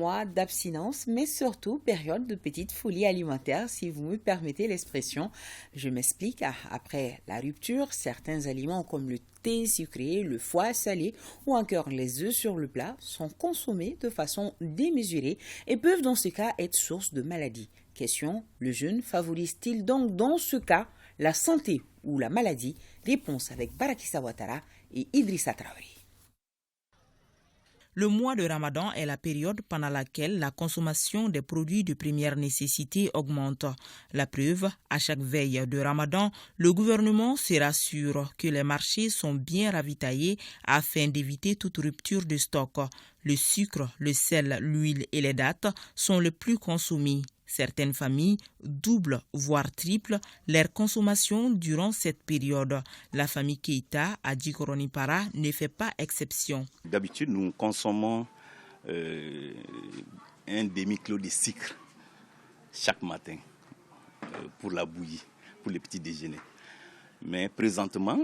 mois d'abstinence, mais surtout période de petite folie alimentaire, si vous me permettez l'expression. Je m'explique. Après la rupture, certains aliments comme le thé sucré, le foie salé ou encore les œufs sur le plat sont consommés de façon démesurée et peuvent dans ce cas être source de maladies. Question, le jeûne favorise-t-il donc dans ce cas la santé ou la maladie? Réponse avec Barakissa Ouattara et Idrissa Traoré. Le mois de Ramadan est la période pendant laquelle la consommation des produits de première nécessité augmente. La preuve, à chaque veille de Ramadan, le gouvernement se rassure que les marchés sont bien ravitaillés afin d'éviter toute rupture de stock. Le sucre, le sel, l'huile et les dattes sont les plus consommés. Certaines familles doublent, voire triplent, leur consommation durant cette période. La famille Keïta à Djikoronipara ne fait pas exception. D'habitude, nous consommons un demi-kilo de sucre chaque matin pour la bouillie, pour le petit déjeuner. Mais présentement,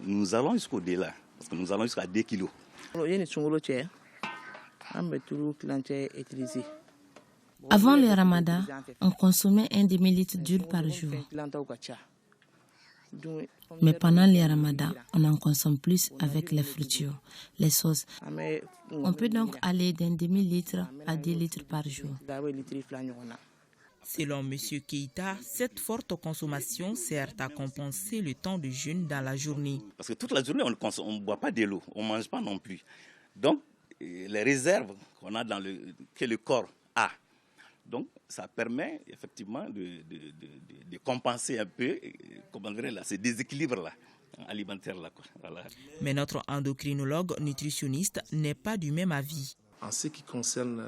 nous allons jusqu'au-delà, parce que nous allons jusqu'à 2 kilos. Avant le ramadan, on consommait un demi-litre d'huile par jour. Mais pendant le ramadan, on en consomme plus avec les fritures, les sauces. On peut donc aller d'un demi-litre à 2 litres par jour. Selon M. Keïta, cette forte consommation sert à compenser le temps de jeûne dans la journée. Parce que toute la journée, on ne boit pas de l'eau, on ne mange pas non plus. Donc, les réserves qu'on a que le corps a, donc ça permet effectivement de compenser un peu ce déséquilibre-là alimentaire-là. Voilà. Mais notre endocrinologue nutritionniste n'est pas du même avis. En ce qui concerne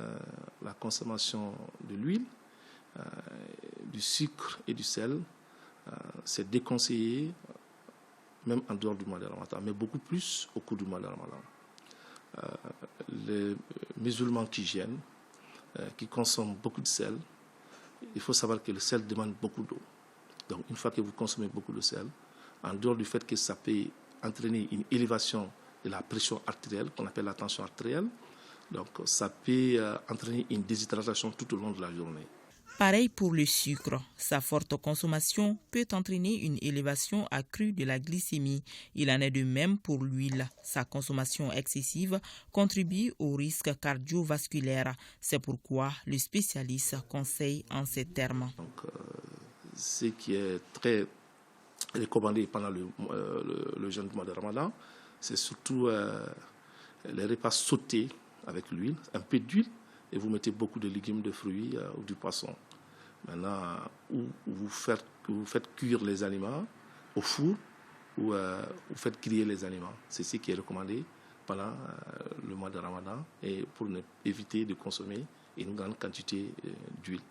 la consommation de l'huile, du sucre et du sel, c'est déconseillé même en dehors du mois de Ramadan, mais beaucoup plus au cours du mois de Ramadan. Les musulmans qui jeûnent, qui consomment beaucoup de sel, il faut savoir que le sel demande beaucoup d'eau. Donc une fois que vous consommez beaucoup de sel, en dehors du fait que ça peut entraîner une élévation de la pression artérielle, qu'on appelle la tension artérielle, donc ça peut entraîner une déshydratation tout au long de la journée. Pareil pour le sucre. Sa forte consommation peut entraîner une élévation accrue de la glycémie. Il en est de même pour l'huile. Sa consommation excessive contribue au risque cardiovasculaire. C'est pourquoi le spécialiste conseille en ces termes. Donc, ce qui est très recommandé pendant le jeûne du mois de Ramadan, c'est surtout les repas sautés avec l'huile, un peu d'huile, et vous mettez beaucoup de légumes, de fruits ou du poisson. Maintenant, vous faites cuire les aliments au four ou vous faites griller les aliments. C'est ce qui est recommandé pendant le mois de Ramadan et pour éviter de consommer une grande quantité d'huile.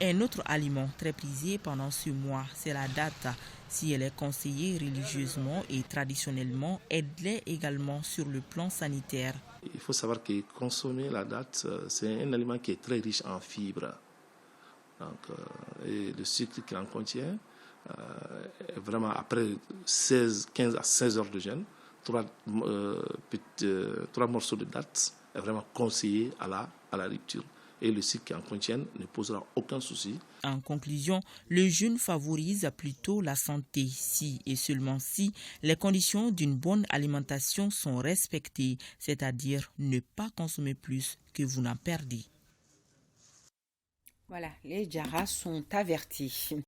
Un autre aliment très prisé pendant ce mois, c'est la date. Si elle est conseillée religieusement et traditionnellement, elle l'est également sur le plan sanitaire. Il faut savoir que consommer la date, c'est un aliment qui est très riche en fibres. Donc, et le sucre qu'il en contient, vraiment après 15 à 16 heures de jeûne, 3 morceaux de date est vraiment conseillé à la rupture. Et le sucre qui en contient ne posera aucun souci. En conclusion, le jeûne favorise plutôt la santé si et seulement si les conditions d'une bonne alimentation sont respectées, c'est-à-dire ne pas consommer plus que vous n'en perdez. Voilà, les Djaras sont avertis.